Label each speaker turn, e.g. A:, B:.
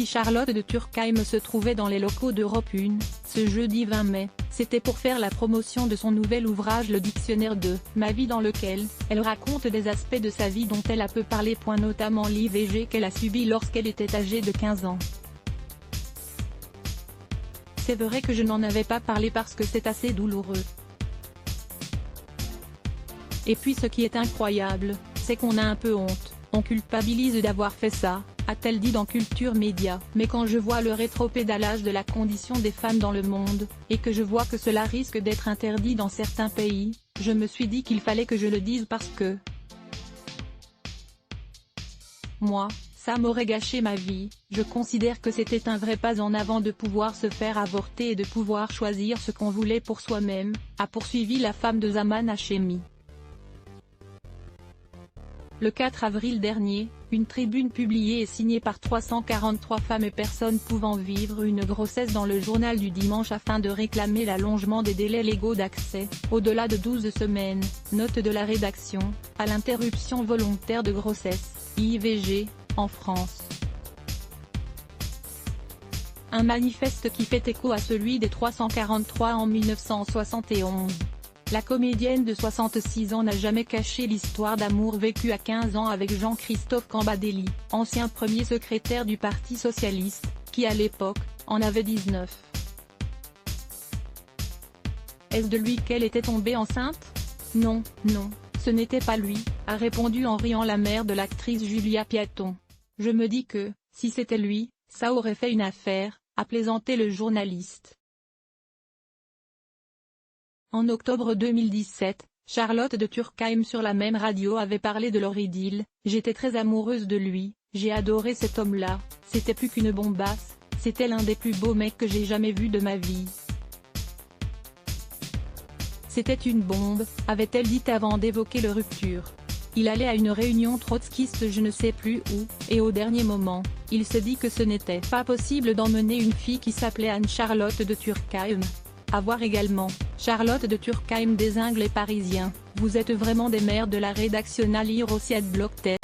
A: Si Charlotte de Turckheim se trouvait dans les locaux d'Europe 1, ce jeudi 20 mai, c'était pour faire la promotion de son nouvel ouvrage Le Dictionnaire de ma vie, dans lequel elle raconte des aspects de sa vie dont elle a peu parlé, notamment l'IVG qu'elle a subi lorsqu'elle était âgée de 15 ans. C'est vrai que je n'en avais pas parlé parce que c'est assez douloureux. Et puis ce qui est incroyable, c'est qu'on a un peu honte, on culpabilise d'avoir fait ça, a-t-elle dit dans Culture Média. Mais quand je vois le rétropédalage de la condition des femmes dans le monde, et que je vois que cela risque d'être interdit dans certains pays, je me suis dit qu'il fallait que je le dise parce que moi, ça m'aurait gâché ma vie. Je considère que c'était un vrai pas en avant de pouvoir se faire avorter et de pouvoir choisir ce qu'on voulait pour soi-même, a poursuivi la femme de Zaman Hachemi. Le 4 avril dernier, une tribune publiée et signée par 343 femmes et personnes pouvant vivre une grossesse dans le journal du dimanche afin de réclamer l'allongement des délais légaux d'accès, au-delà de 12 semaines, note de la rédaction, à l'interruption volontaire de grossesse, IVG, en France. Un manifeste qui fait écho à celui des 343 en 1971. La comédienne de 66 ans n'a jamais caché l'histoire d'amour vécue à 15 ans avec Jean-Christophe Cambadély, ancien premier secrétaire du Parti socialiste, qui à l'époque, en avait 19. Est-ce de lui qu'elle était tombée enceinte? Non, non, ce n'était pas lui, a répondu en riant la mère de l'actrice Julia Piaton. Je me dis que, si c'était lui, ça aurait fait une affaire, a plaisanté le journaliste. En octobre 2017, Charlotte de Turckheim sur la même radio avait parlé de leur idylle. J'étais très amoureuse de lui, j'ai adoré cet homme-là, c'était plus qu'une bombasse, c'était l'un des plus beaux mecs que j'ai jamais vu de ma vie. C'était une bombe, avait-elle dit avant d'évoquer leur rupture. Il allait à une réunion trotskiste je ne sais plus où, et au dernier moment, il se dit que ce n'était pas possible d'emmener une fille qui s'appelait Anne-Charlotte de Turckheim. À voir également, Charlotte de Turckheim dézingue les Parisiens, vous êtes vraiment des mères de la rédaction à lire aussi @blogtest.